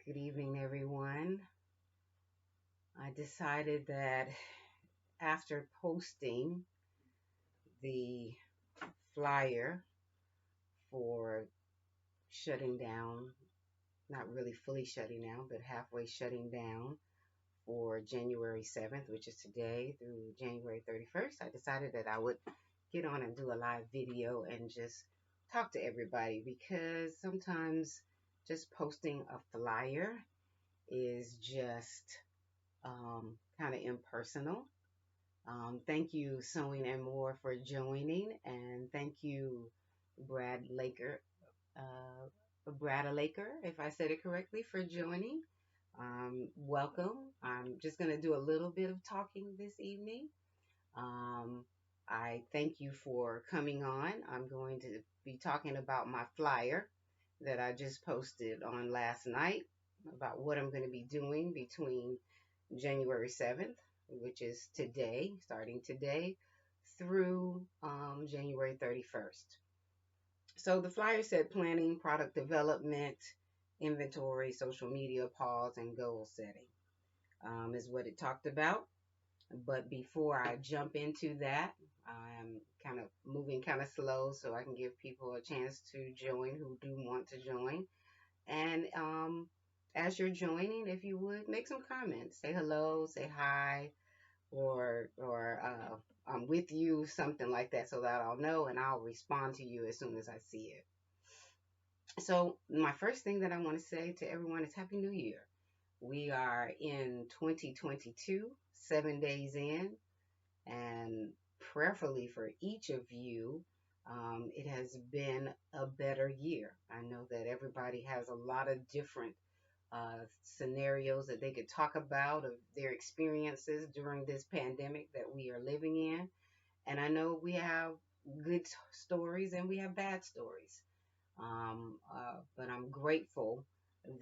Good evening, everyone. I decided that after posting the flyer for shutting down, not really fully shutting down, but halfway shutting down for January 7th, which is today, through January 31st, I decided that I would get on and do a live video and just talk to everybody because sometimes just posting a flyer is just kind of impersonal. Thank you, Sewing and More, for joining, and thank you, Brad Laker, Brad Laker, if I said it correctly, for joining. Welcome. I'm just going to do a little bit of talking this evening. Um, I thank you for coming on. I'm going to be talking about my flyer that I just posted on last night about what I'm going to be doing between January 7th, which is today, starting today, through January 31st. So the flyer said planning, product development, inventory, social media, pause, and goal setting is what it talked about. But before I jump into that, I'm kind of moving kind of slow so I can give people a chance to join who do want to join. And as you're joining, if you would make some comments, say hello, say hi, or I'm with you, something like that, so that I'll know and I'll respond to you as soon as I see it. So my first thing that I want to say to everyone is Happy New Year. We are in 2022, 7 days in, and prayerfully for each of you, it has been a better year. I know that everybody has a lot of different scenarios that they could talk about of their experiences during this pandemic that we are living in. And I know we have good stories and we have bad stories. But I'm grateful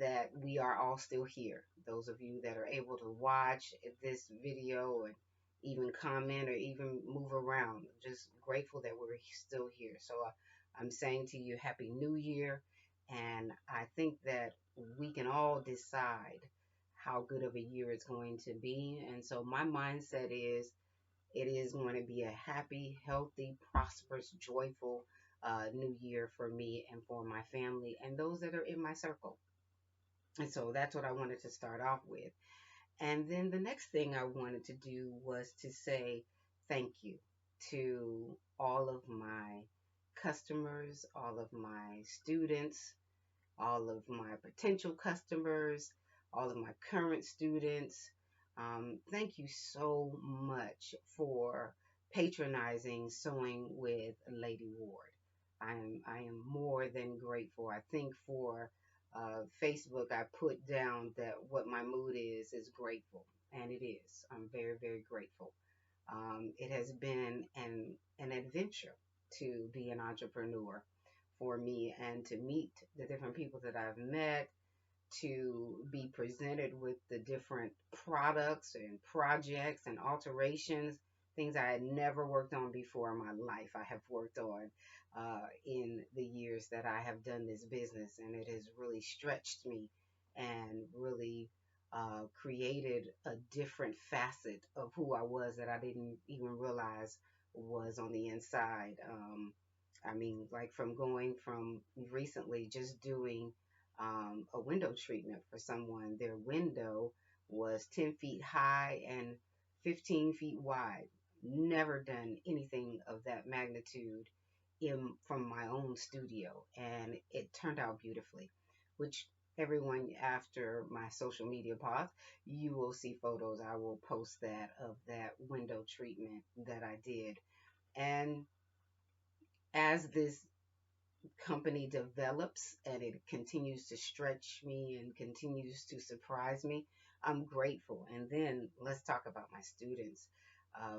that we are all still here. Those of you that are able to watch this video and even comment or even move around, just grateful that we're still here. So I'm saying to you, Happy New Year. And I think that we can all decide how good of a year it's going to be. And so my mindset is it is going to be a happy, healthy, prosperous, joyful new year for me and for my family and those that are in my circle. And so that's what I wanted to start off with. And then the next thing I wanted to do was to say thank you to all of my customers, all of my students, all of my potential customers, all of my current students. Thank you so much for patronizing Sewing with Lady Ward. I am more than grateful. I think for Facebook, I put down that what my mood is grateful, and it is. I'm very, very grateful. It has been an adventure to be an entrepreneur for me and to meet the different people that I've met, to be presented with the different products and projects and alterations, things I had never worked on before in my life. I have worked on in the years that I have done this business, and it has really stretched me and really created a different facet of who I was that I didn't even realize was on the inside. I mean, like from going from recently just doing a window treatment for someone. Their window was 10 feet high and 15 feet wide. Never done anything of that magnitude from my own studio, and it turned out beautifully. Which everyone after my social media post, you will see photos. I will post that of that window treatment that I did. And as this company develops and it continues to stretch me and continues to surprise me, I'm grateful. And then let's talk about my students.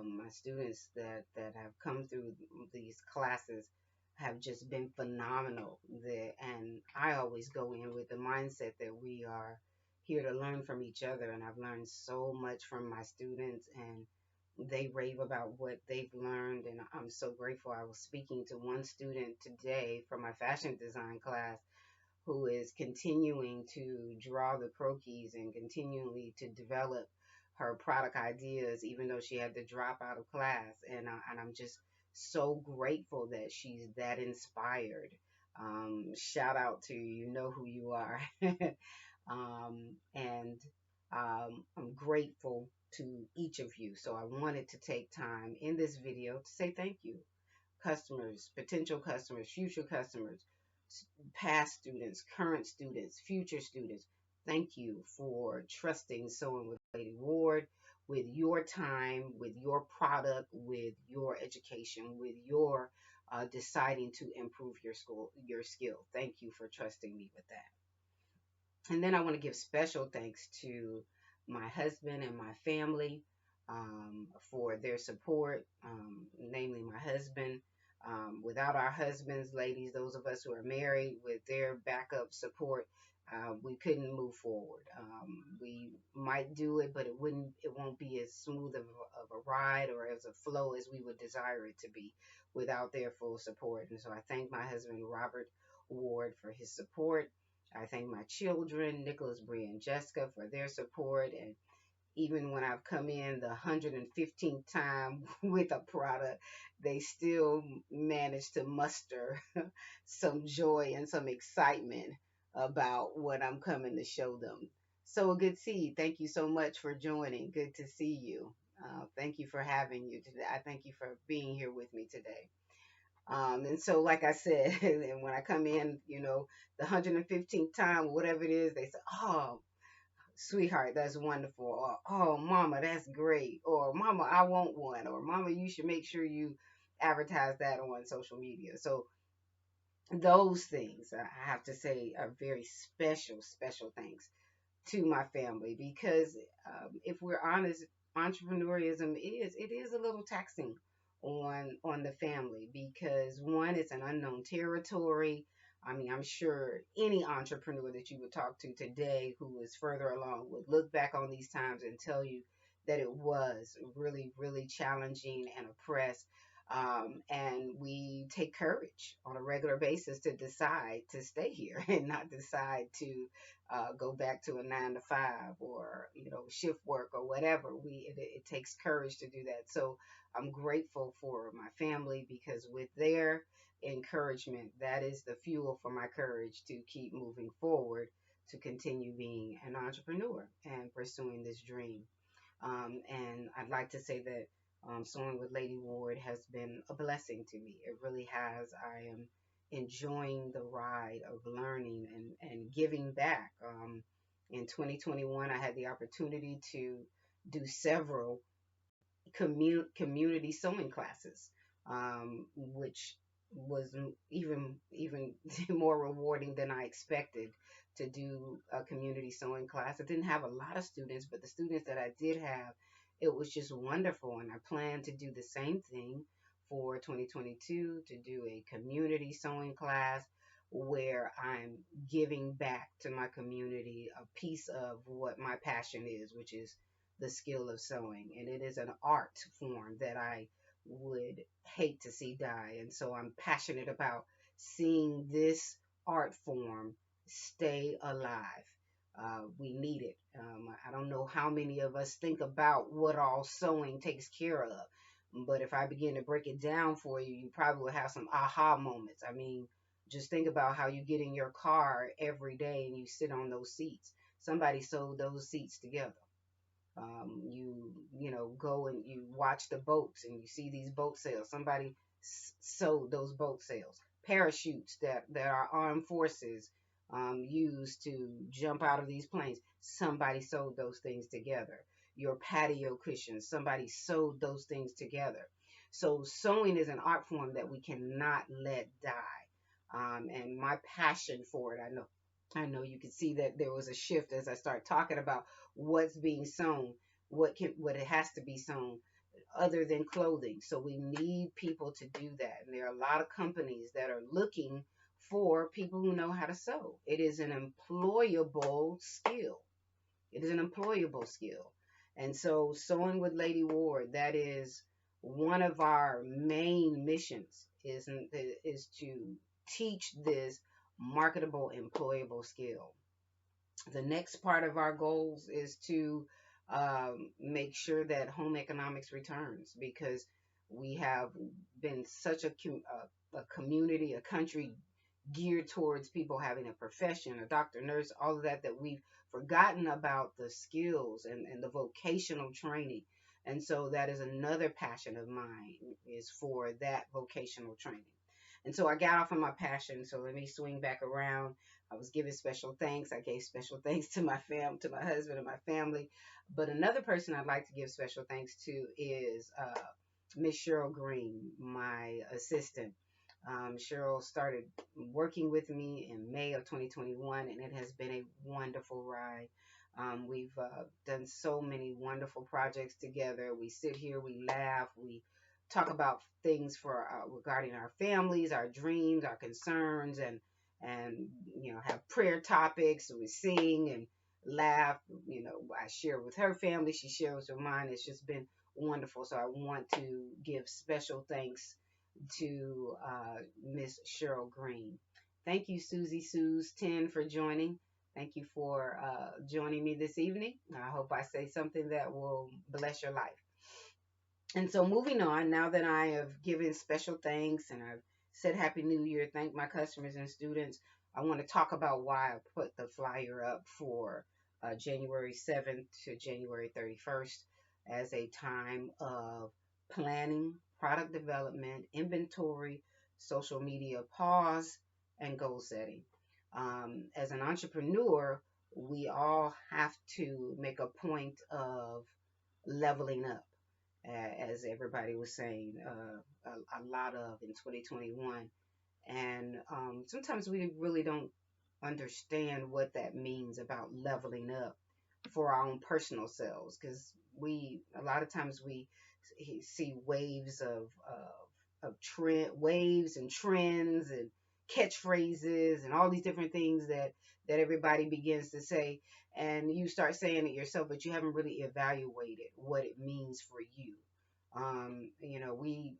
My students that have come through these classes have just been phenomenal. And I always go in with the mindset that we are here to learn from each other. And I've learned so much from my students, and they rave about what they've learned, and I'm so grateful. I was speaking to one student today from my fashion design class who is continuing to draw the croquis and continually to develop her product ideas, even though she had to drop out of class. And I'm just so grateful that she's that inspired. Shout out to you, you know who you are. And I'm grateful to each of you. So I wanted to take time in this video to say thank you, customers, potential customers, future customers, past students, current students, future students. Thank you for trusting Sewing with Lady Ward with your time, with your product, with your education, with your deciding to improve your skill. Thank you for trusting me with that. And then I want to give special thanks to my husband and my family for their support, namely my husband. Without our husbands, ladies, those of us who are married, with their backup support, we couldn't move forward. We might do it, but it won't be as smooth of a ride or as a flow as we would desire it to be without their full support. And so I thank my husband, Robert Ward, for his support. I thank my children, Nicholas, Bree, and Jessica, for their support. And even when I've come in the 115th time with a product, they still manage to muster some joy and some excitement about what I'm coming to show them. So a good seed. Thank you so much for joining. Good to see you. Thank you for having you today. I thank you for being here with me today. And so, like I said, and when I come in, the 115th time, whatever it is, they say, "Oh, sweetheart, that's wonderful," or "Oh, mama, that's great," or "Mama, I want one," or "Mama, you should make sure you advertise that on social media." So those things, I have to say, are very special, special thanks to my family, because if we're honest, entrepreneurism is a little taxing on the family, because one, it's an unknown territory. I mean, I'm sure any entrepreneur that you would talk to today who is further along would look back on these times and tell you that it was really, really challenging and oppressed. And we take courage on a regular basis to decide to stay here and not decide to go back to a 9 to 5 or shift work or whatever. It takes courage to do that. So I'm grateful for my family, because with their encouragement, that is the fuel for my courage to keep moving forward, to continue being an entrepreneur and pursuing this dream. And I'd like to say that Sewing with Lady Ward has been a blessing to me. It really has. I am enjoying the ride of learning and giving back. In 2021, I had the opportunity to do several community sewing classes, which was even more rewarding than I expected, to do a community sewing class. I didn't have a lot of students, but the students that I did have, it was just wonderful. And I plan to do the same thing for 2022, to do a community sewing class where I'm giving back to my community a piece of what my passion is, which is the skill of sewing. And it is an art form that I would hate to see die. And so I'm passionate about seeing this art form stay alive. We need it. I don't know how many of us think about what all sewing takes care of, but if I begin to break it down for you, you probably will have some aha moments. I mean, just think about how you get in your car every day and you sit on those seats. Somebody sewed those seats together. You go and you watch the boats and you see these boat sails. Somebody sewed those boat sails. Parachutes that our armed forces use to jump out of these planes. Somebody sewed those things together. Your patio cushions. Somebody sewed those things together. So sewing is an art form that we cannot let die. And my passion for it, I know you can see that there was a shift as I start talking about what's being sewn, what it has to be sewn other than clothing. So we need people to do that. And there are a lot of companies that are looking for people who know how to sew. It is an employable skill. It is an employable skill. And so Sewing with Lady Ward, that is one of our main missions, is to teach this marketable, employable skill. The next part of our goals is to make sure that home economics returns, because we have been such a community, a country geared towards people having a profession, a doctor, nurse, all of that, that we've forgotten about the skills and the vocational training. And so that is another passion of mine, is for that vocational training. And so I got off on my passion. So let me swing back around. I was giving special thanks. I gave special thanks to to my husband and my family. But another person I'd like to give special thanks to is Miss Cheryl Green, my assistant. Cheryl started working with me in May of 2021, and it has been a wonderful ride. We've done so many wonderful projects together. We sit here, we laugh, we talk about things for regarding our families, our dreams, our concerns, and have prayer topics. We sing and laugh. I share with her family, she shares with mine. It's just been wonderful. So I want to give special thanks to Miss Cheryl Green. Thank you, Susie Sue's 10, for joining. Thank you for joining me this evening. I hope I say something that will bless your life. And so, moving on, now that I have given special thanks and I've said Happy New Year, thank my customers and students, I want to talk about why I put the flyer up for January 7th to January 31st as a time of planning, product development, inventory, social media pause, and goal setting. As an entrepreneur, we all have to make a point of leveling up, as everybody was saying, a lot of in 2021. And sometimes we really don't understand what that means about leveling up for our own personal selves, because a lot of times we see waves of trend waves and trends and catchphrases and all these different things that everybody begins to say, and you start saying it yourself, but you haven't really evaluated what it means for you. We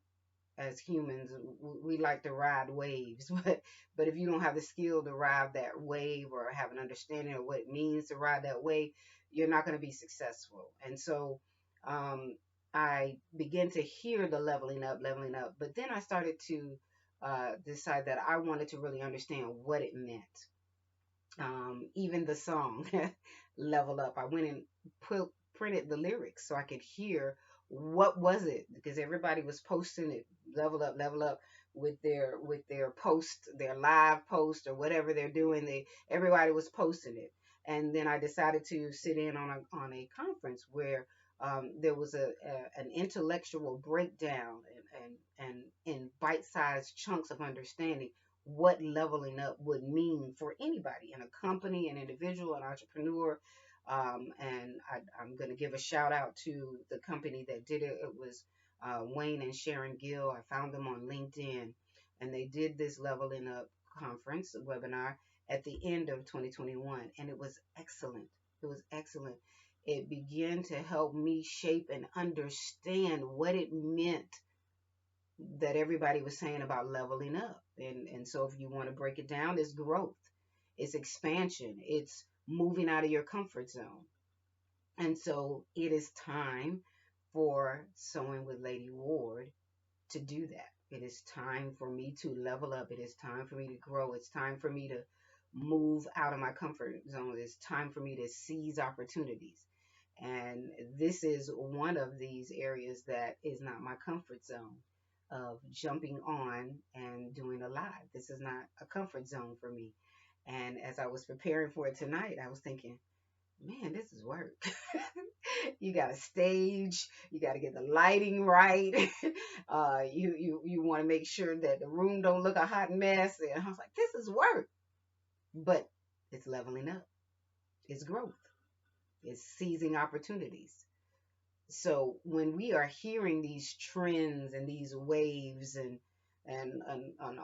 as humans, we like to ride waves, but if you don't have the skill to ride that wave or have an understanding of what it means to ride that wave, you're not going to be successful. And so um, I began to hear the leveling up, but then I started to decide that I wanted to really understand what it meant. Even the song level up, I went and printed the lyrics so I could hear what was it, because everybody was posting it, level up, with their post, their live post, or whatever they're doing. Everybody was posting it. And then I decided to sit in on a conference where there was an intellectual breakdown and in bite-sized chunks of understanding what leveling up would mean for anybody in a company, an individual, an entrepreneur. I'm going to give a shout out to the company that did it. It was Wayne and Sharon Gill. I found them on LinkedIn, and they did this leveling up conference webinar at the end of 2021, and it was excellent. It was excellent. It began to help me shape and understand what it meant that everybody was saying about leveling up. And so if you want to break it down, it's growth, it's expansion, it's moving out of your comfort zone. And so it is time for Sewing with Lady Ward to do that. It is time for me to level up. It is time for me to grow. It's time for me to move out of my comfort zone. It's time for me to seize opportunities. And this is one of these areas that is not my comfort zone, of jumping on and doing a live. This is not a comfort zone for me. And as I was preparing for it tonight, I was thinking, man, this is work. You got to stage, you got to get the lighting right. You want to make sure that the room don't look a hot mess. And I was like, this is work, but it's leveling up. It's growth. It's seizing opportunities. So when we are hearing these trends and these waves and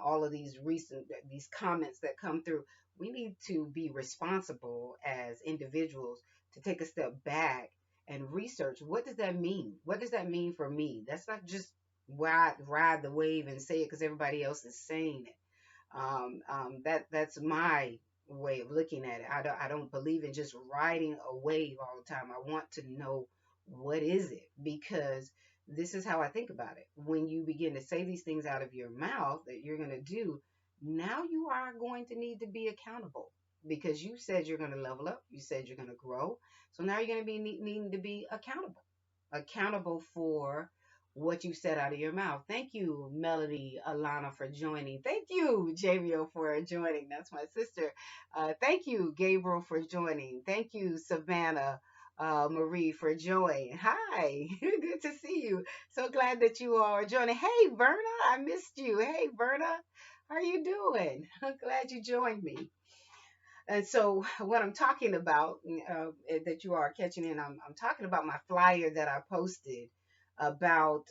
all of these comments that come through, we need to be responsible as individuals to take a step back and research, what does that mean? What does that mean for me? That's not just ride the wave and say it because everybody else is saying it. That's my way of looking at it. I don't believe in just riding a wave all the time. I want to know what is it, because this is how I think about it. When you begin to say these things out of your mouth that you're going to do, now you are going to need to be accountable, because you said you're going to level up. You said you're going to grow. So now you're going to be needing to be accountable for what you said out of your mouth. Thank you, Melody Alana, for joining. Thank you, JVO, for joining. That's my sister. Thank you, Gabriel, for joining. Thank you, Savannah. Marie for joining. Hi, good to see you. So glad that you are joining. Hey, Verna, I missed you. Hey, Verna, how are you doing? I'm glad you joined me. And so, what I'm talking about, that you are catching in, I'm talking about my flyer that I posted about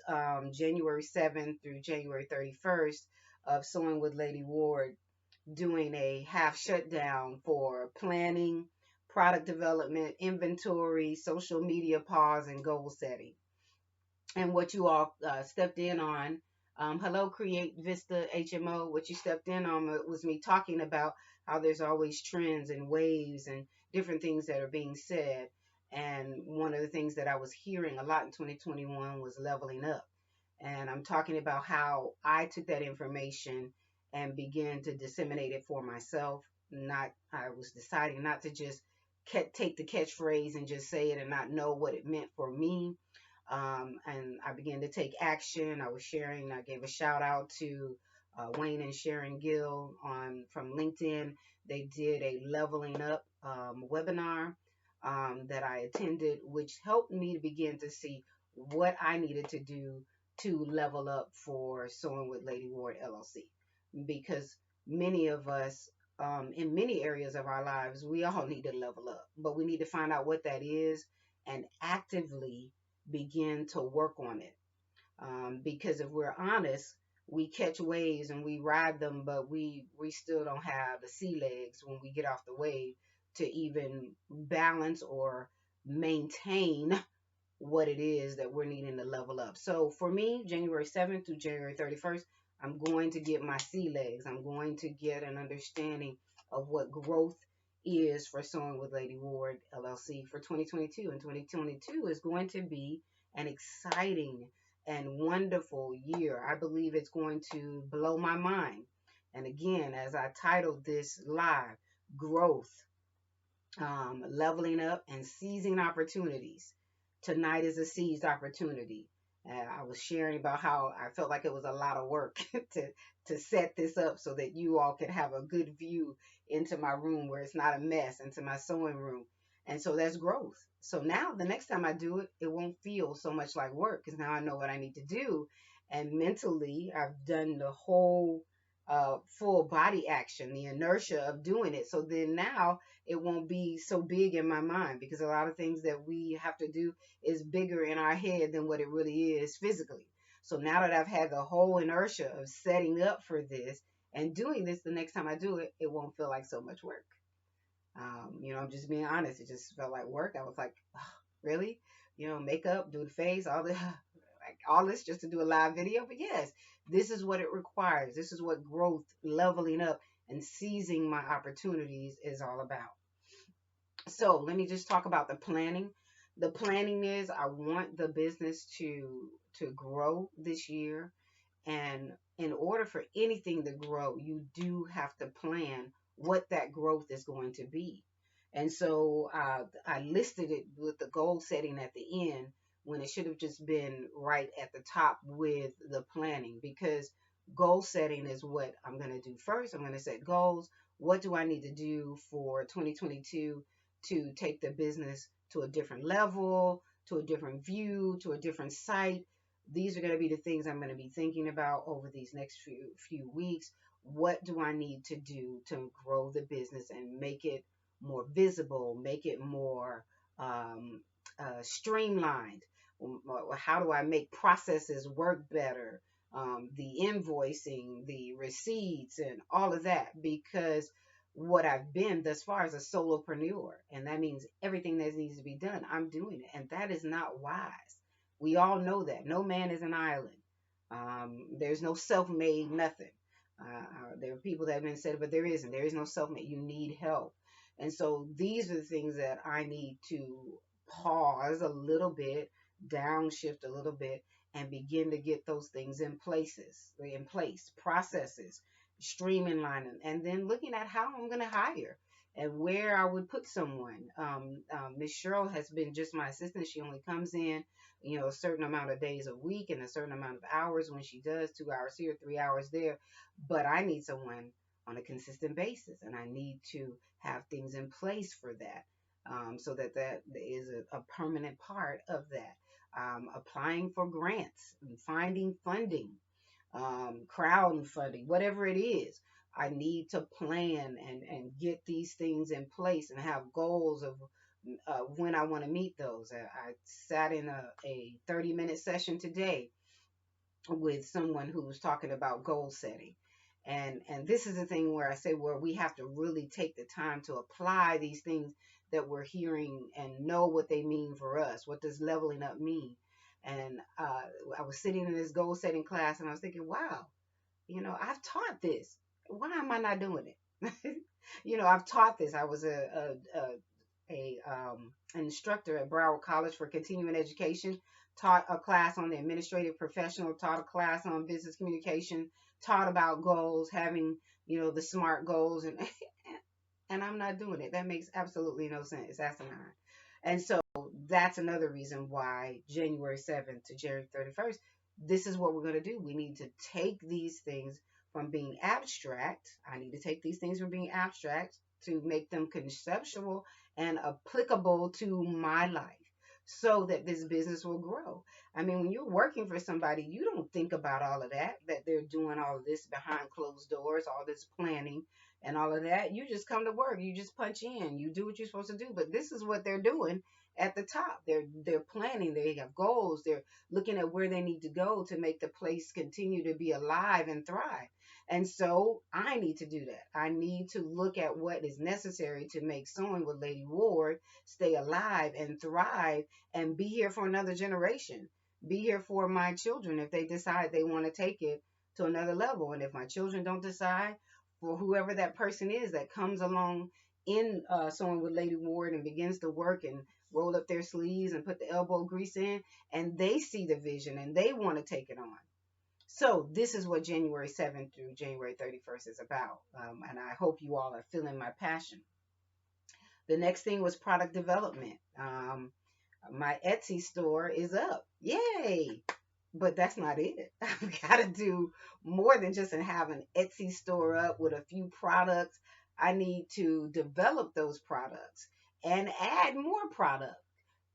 January 7th through January 31st of Sewing with Lady Ward, doing a half shutdown for planning, product development, inventory, social media pause, and goal setting. And what you all stepped in on. Hello, Create Vista HMO. What you stepped in on was me talking about how there's always trends and waves and different things that are being said. And one of the things that I was hearing a lot in 2021 was leveling up. And I'm talking about how I took that information and began to disseminate it for myself. Not, I was deciding not to just take the catchphrase and just say it and not know what it meant for me. And I began to take action. I was sharing. I gave a shout out to Wayne and Sharon Gill on from LinkedIn. They did a leveling up webinar that I attended, which helped me to begin to see what I needed to do to level up for Sewing with Lady Ward LLC. Because many of us, in many areas of our lives, we all need to level up, but we need to find out what that is and actively begin to work on it. Because if we're honest, we catch waves and we ride them, but we still don't have the sea legs when we get off the wave to even balance or maintain what it is that we're needing to level up. So for me, January 7th through January 31st, I'm going to get my sea legs. I'm going to get an understanding of what growth is for Sewing with Lady Ward LLC for 2022. And 2022 is going to be an exciting and wonderful year. I believe it's going to blow my mind. And again, as I titled this live, growth, leveling up, and seizing opportunities. Tonight is a seized opportunity. I was sharing about how I felt like it was a lot of work to set this up so that you all could have a good view into my room where it's not a mess, into my sewing room. And so that's growth. So now the next time I do it, it won't feel so much like work because now I know what I need to do. And mentally, I've done the whole full body action, the inertia of doing it. So then now it won't be so big in my mind, because a lot of things that we have to do is bigger in our head than what it really is physically. So now that I've had the whole inertia of setting up for this and doing this, the next time I do it, it won't feel like so much work. I'm just being honest. It just felt like work. I was like, oh, really? Makeup, do the face, all the like all this just to do a live video. But yes, this is what it requires. This is what growth, leveling up, and seizing my opportunities is all about. So let me just talk about the planning. The planning is I want the business to grow this year. And in order for anything to grow, you do have to plan what that growth is going to be. And so I listed it with the goal setting at the end when it should have just been right at the top with the planning, because goal setting is what I'm going to do first. I'm going to set goals. What do I need to do for 2022 to take the business to a different level, to a different view, to a different site? These are going to be the things I'm going to be thinking about over these next few weeks. What do I need to do to grow the business and make it more visible, make it more streamlined? How do I make processes work better? The invoicing, the receipts, and all of that, because what I've been thus far is a solopreneur, and that means everything that needs to be done, I'm doing it, and that is not wise. We all know that no man is an island. There's no self-made nothing. There are people that have been said, but there isn't. There is no self-made. You need help. And so these are the things that I need to pause a little bit, downshift a little bit, and begin to get those things in place, processes, streamlining, and then looking at how I'm going to hire and where I would put someone. Miss Cheryl has been just my assistant. She only comes in, a certain amount of days a week and a certain amount of hours when she does, 2 hours here, 3 hours there. But I need someone on a consistent basis, and I need to have things in place for that, so that that is a permanent part of that. Applying for grants and finding funding, crowdfunding, whatever it is. I need to plan and get these things in place and have goals of when I want to meet those. I sat in a 30-minute session today with someone who was talking about goal setting. And this is the thing where I say where we have to really take the time to apply these things that we're hearing and know what they mean for us. What does leveling up mean? And I was sitting in this goal setting class and I was thinking, wow, I've taught this. Why am I not doing it? I've taught this. I was an instructor at Broward College for continuing education, taught a class on the administrative professional, taught a class on business communication, taught about goals, having, the SMART goals, and and I'm not doing it. That makes absolutely no sense. It's asinine. And so that's another reason why January 7th to January 31st, this is what we're going to do. We need to take these things from being abstract. I need to take these things from being abstract to make them conceptual and applicable to my life so that this business will grow. I mean, when you're working for somebody, you don't think about all of that they're doing all of this behind closed doors, all this planning and all of that. You just come to work, you just punch in, you do what you're supposed to do. But this is what they're doing at the top. They're planning, they have goals, they're looking at where they need to go to make the place continue to be alive and thrive. And so I need to do that. I need to look at what is necessary to make Sewing with Lady Ward stay alive and thrive and be here for another generation. Be here for my children if they decide they want to take it to another level. And if my children don't decide, for whoever that person is that comes along in Sewing with Lady Ward and begins to work and roll up their sleeves and put the elbow grease in, and they see the vision and they want to take it on. So this is what January 7th through January 31st is about. And I hope you all are feeling my passion. The next thing was product development. My Etsy store is up. Yay! But that's not it. I've got to do more than just have an Etsy store up with a few products. I need to develop those products and add more product.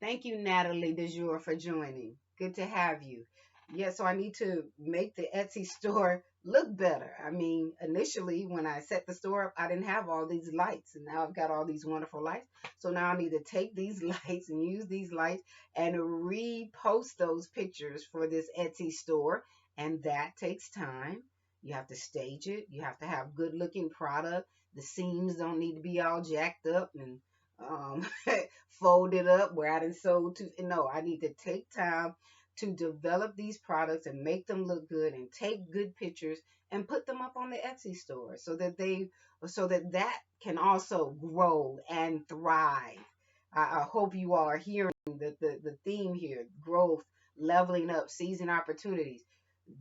Thank you, Natalie DeJour, for joining. Good to have you. Yeah, so I need to make the Etsy store look better. I mean, initially when I set the store up, I didn't have all these lights, and now I've got all these wonderful lights. So now I need to take these lights and use these lights and repost those pictures for this Etsy store, and that takes time. You have to stage it. You have to have good looking product. The seams don't need to be all jacked up and um, folded up where I didn't sew to. No, I need to take time to develop these products and make them look good and take good pictures and put them up on the Etsy store so that can also grow and thrive. I hope you all are hearing the theme here: growth, leveling up, seizing opportunities.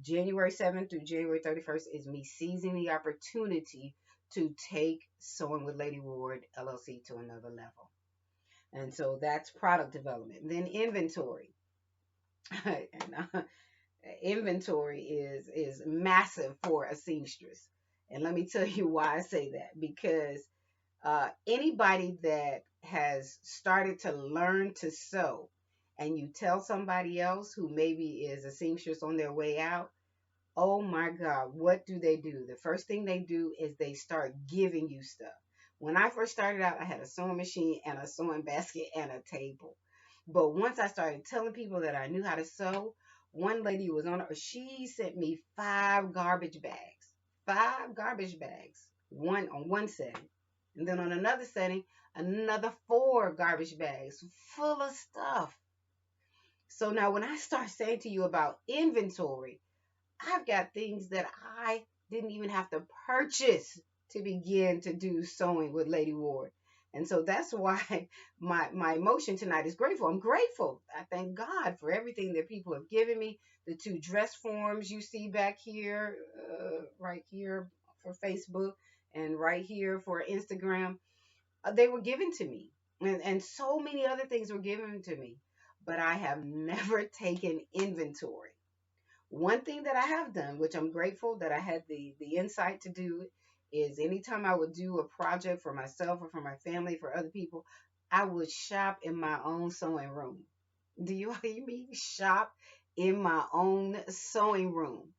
January 7th through January 31st is me seizing the opportunity to take Sewing with Lady Ward LLC to another level. And so that's product development. Then inventory. and, inventory is massive for a seamstress. And let me tell you why I say that. Because anybody that has started to learn to sew and you tell somebody else who maybe is a seamstress on their way out, oh my God, what do they do? The first thing they do is they start giving you stuff. When I first started out, I had a sewing machine and a sewing basket and a table. But once I started telling people that I knew how to sew, one lady was on it. She sent me 5 garbage bags, 5 garbage bags, one on one setting. And then on another setting, another 4 garbage bags full of stuff. So now when I start saying to you about inventory, I've got things that I didn't even have to purchase to begin to do sewing with Lady Ward. And so that's why my emotion tonight is grateful. I'm grateful. I thank God for everything that people have given me. The two dress forms you see back here, right here for Facebook, and right here for Instagram, they were given to me. And so many other things were given to me. But I have never taken inventory. One thing that I have done, which I'm grateful that I had the insight to do, is anytime I would do a project for myself or for my family, for other people, I would shop in my own sewing room. Do you hear me? Shop in my own sewing room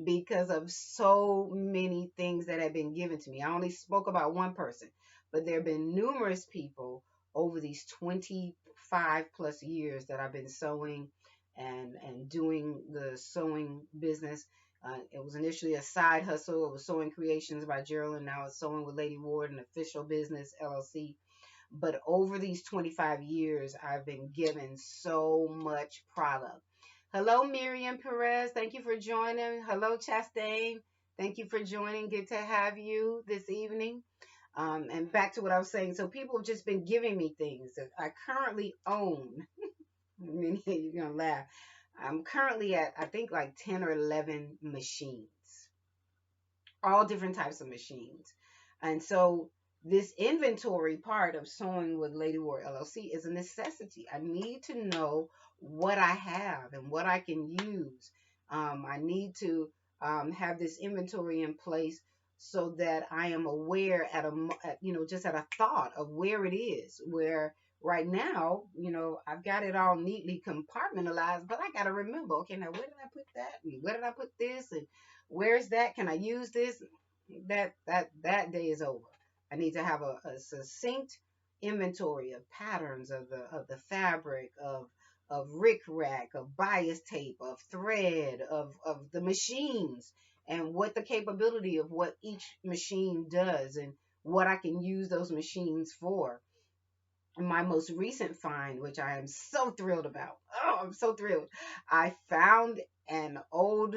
because of so many things that have been given to me. I only spoke about one person, but there have been numerous people over these 25 plus years that I've been sewing and doing the sewing business. It was initially a side hustle. It was Sewing Creations by Geraldine. Now it's Sewing with Lady Ward, an official business, LLC. But over these 25 years, I've been given so much product. Hello, Miriam Perez. Thank you for joining. Hello, Chastain. Thank you for joining. Good to have you this evening. And back to what I was saying. So people have just been giving me things that I currently own. I mean, you're going to laugh. I'm currently at, I think, like 10 or 11 machines, all different types of machines. And so this inventory part of Sewing with Lady Ward LLC is a necessity. I need to know what I have and what I can use. I need to have this inventory in place so that I am aware just at a thought of where it is. Where right now, I've got it all neatly compartmentalized, but I got to remember, okay, now where did I put that? And where did I put this? And where's that? Can I use this? That day is over. I need to have a succinct inventory of patterns of the fabric, of rickrack, of bias tape, of thread, of the machines, and what the capability of what each machine does, and what I can use those machines for. My most recent find, which I am so thrilled about. Oh, I'm so thrilled. I found an old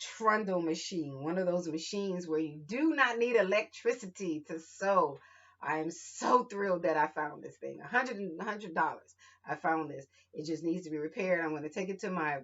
trundle machine, one of those machines where you do not need electricity to sew. I am so thrilled that I found this thing. $100. I found this. It just needs to be repaired. I'm going to take it to my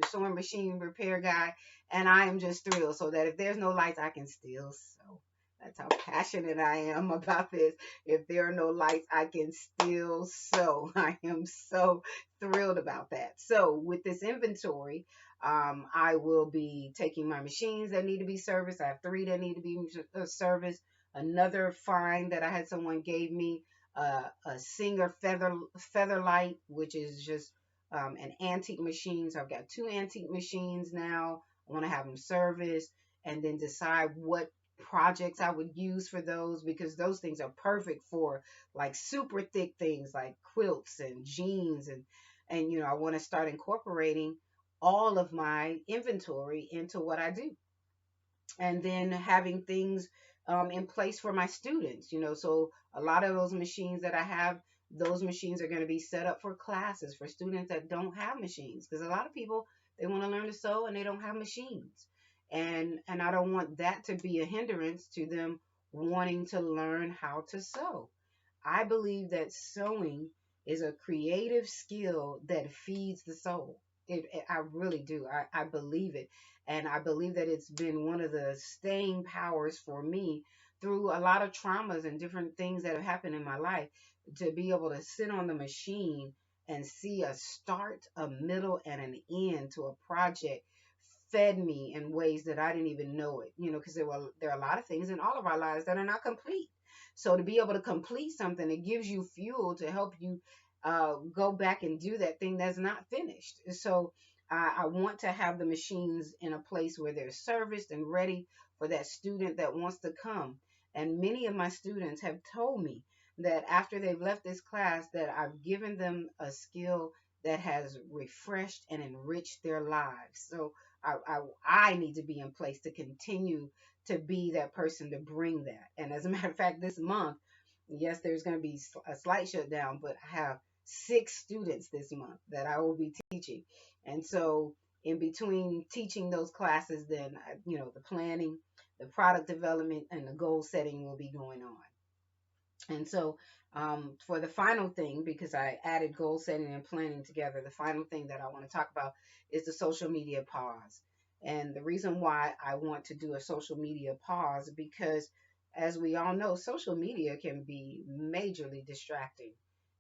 sewing machine repair guy, and I am just thrilled so that if there's no lights, I can still sew. That's how passionate I am about this. If there are no lights, I can still sew. I am so thrilled about that. So with this inventory, I will be taking my machines that need to be serviced. I have three that need to be serviced. Another find that I had someone gave me, a Singer Featherlight, which is just an antique machine. So I've got two antique machines now. I want to have them serviced and then decide what projects I would use for those, because those things are perfect for like super thick things like quilts and jeans, and I want to start incorporating all of my inventory into what I do, and then having things in place for my students. So a lot of those machines that I have, those machines are going to be set up for classes for students that don't have machines, because a lot of people, they want to learn to sew and they don't have machines, and I don't want that to be a hindrance to them wanting to learn how to sew. I believe that sewing is a creative skill that feeds the soul. I really do. I believe it. And I believe that it's been one of the staying powers for me through a lot of traumas and different things that have happened in my life, to be able to sit on the machine and see a start, a middle, and an end to a project fed me in ways that I didn't even know it, because there are a lot of things in all of our lives that are not complete. So to be able to complete something, it gives you fuel to help you go back and do that thing that's not finished. So I want to have the machines in a place where they're serviced and ready for that student that wants to come. And many of my students have told me that after they've left this class, that I've given them a skill that has refreshed and enriched their lives. So I need to be in place to continue to be that person to bring that. And as a matter of fact, this month, yes, there's going to be a slight shutdown, but I have 6 students this month that I will be teaching. And so in between teaching those classes, then, the planning, the product development and the goal setting will be going on. And so, for the final thing, because I added goal setting and planning together, the final thing that I want to talk about is the social media pause. And the reason why I want to do a social media pause, because as we all know, social media can be majorly distracting.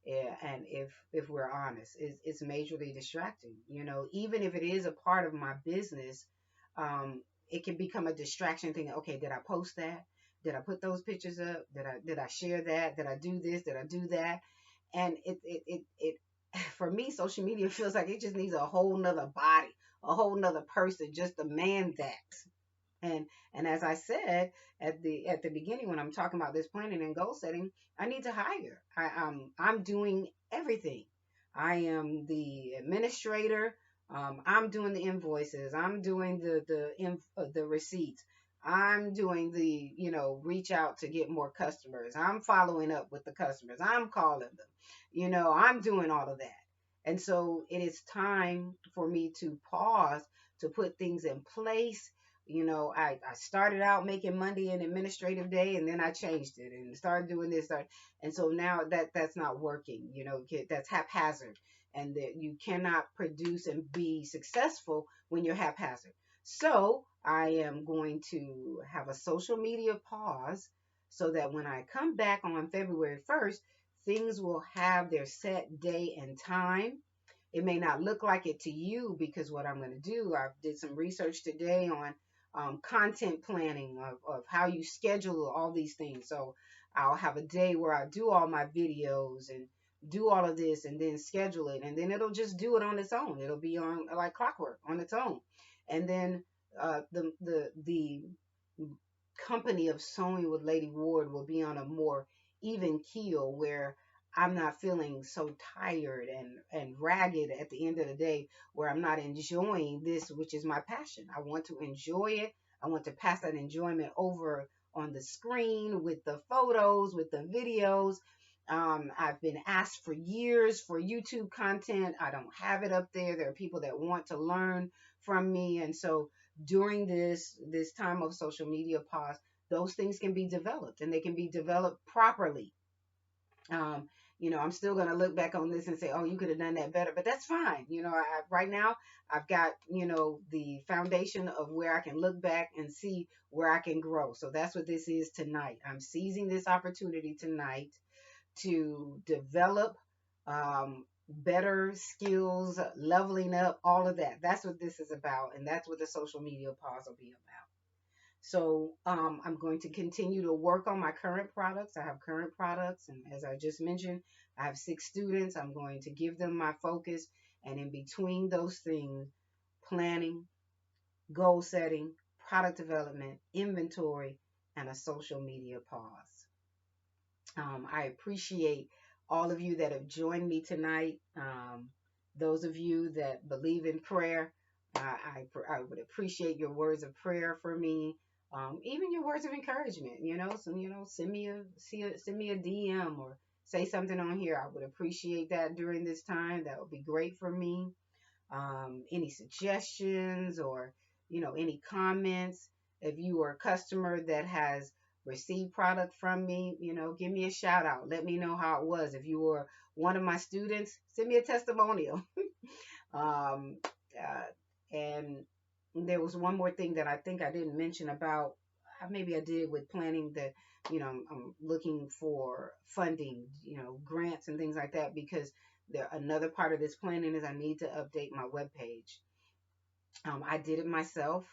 Yeah, and if we're honest, it's majorly distracting. You know, even if it is a part of my business, it can become a distraction thing. Okay, did I post that? Did I put those pictures up? Did I share that? Did I do this? Did I do that? And it for me, social media feels like it just needs a whole nother body, a whole nother person just to man that. And and as I said at the beginning when I'm talking about this planning and goal setting, I need to hire. I'm doing everything. I am the administrator. I'm doing the invoices. I'm doing the receipts. I'm doing the reach out to get more customers. I'm following up with the customers. I'm calling them. I'm doing all of that. And so it is time for me to pause, to put things in place. I started out making Monday an administrative day, and then I changed it and started doing this. And so now that's not working. That's haphazard, and that you cannot produce and be successful when you're haphazard. So I am going to have a social media pause so that when I come back on February 1st, things will have their set day and time. It may not look like it to you, because what I'm going to do, I did some research today on content planning of how you schedule all these things. So I'll have a day where I do all my videos and do all of this and then schedule it. And then it'll just do it on its own. It'll be on like clockwork on its own. And then the company of sewing with Lady Ward will be on a more even keel, where I'm not feeling so tired and ragged at the end of the day, where I'm not enjoying this, which is my passion. I want to enjoy it. I want to pass that enjoyment over on the screen with the photos, with the videos. I've been asked for years for YouTube content. I don't have it up there. There are people that want to learn from me. And so during this time of social media pause, those things can be developed, and they can be developed properly. um, I'm still going to look back on this and say, oh, you could have done that better, but that's fine. Right now I've got, the foundation of where I can look back and see where I can grow. So that's what this is tonight. I'm seizing this opportunity tonight to develop better skills, leveling up, all of that. That's what this is about. And that's what the social media pause will be about. So I'm going to continue to work on my current products. I have current products, and as I just mentioned, I have 6 students. I'm going to give them my focus, and in between those things, planning, goal setting, product development, inventory, and a social media pause. I appreciate all of you that have joined me tonight. Those of you that believe in prayer, I would appreciate your words of prayer for me. Even your words of encouragement. So send me a DM or say something on here. I would appreciate that during this time. That would be great for me. Any suggestions or any comments. If you are a customer that has received product from me, give me a shout out. Let me know how it was. If you were one of my students, send me a testimonial. um, and there was one more thing that I think I didn't mention about, maybe I did, with planning, that I'm looking for funding, grants and things like that, because another part of this planning is I need to update my webpage. I did it myself.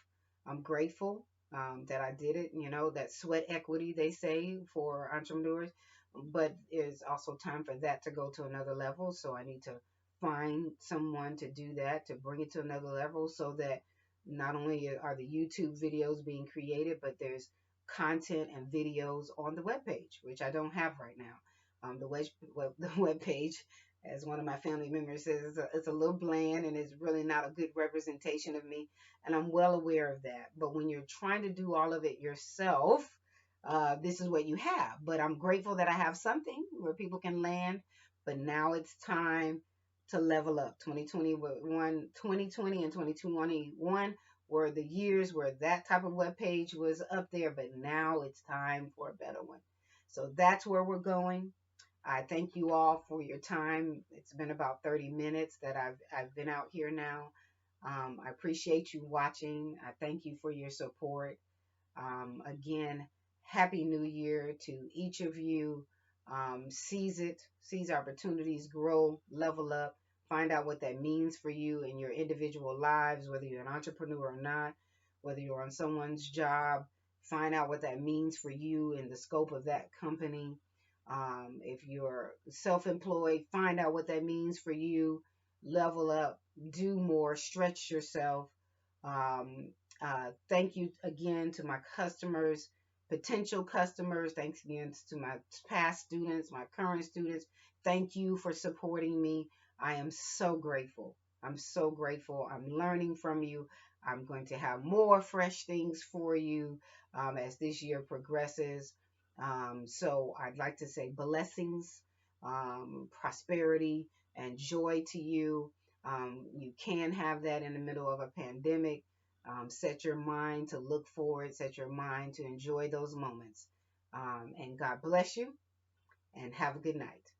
I'm grateful that I did it. That sweat equity, they say, for entrepreneurs. But it's also time for that to go to another level. So I need to find someone to do that, to bring it to another level, so that not only are the YouTube videos being created, but there's content and videos on the webpage, which I don't have right now. The webpage, as one of my family members says, it's a little bland, and it's really not a good representation of me. And I'm well aware of that. But when you're trying to do all of it yourself, this is what you have. But I'm grateful that I have something where people can land. But now it's time to level up. 2020 and 2021 were the years where that type of web page was up there, but now it's time for a better one. So that's where we're going. I thank you all for your time. It's been about 30 minutes that I've been out here now. I appreciate you watching. I thank you for your support. Again, Happy New Year to each of you. Seize it, seize opportunities, grow, level up, find out what that means for you in your individual lives, whether you're an entrepreneur or not, whether you're on someone's job, find out what that means for you in the scope of that company. If you're self employed, find out what that means for you, level up, do more, stretch yourself. Thank you again to my customers, potential customers. Thanks again to my past students, my current students. Thank you for supporting me. I am so grateful. I'm so grateful. I'm learning from you. I'm going to have more fresh things for you as this year progresses. So I'd like to say blessings, prosperity, and joy to you. You can have that in the middle of a pandemic. Set your mind to look forward, set your mind to enjoy those moments. And God bless you and have a good night.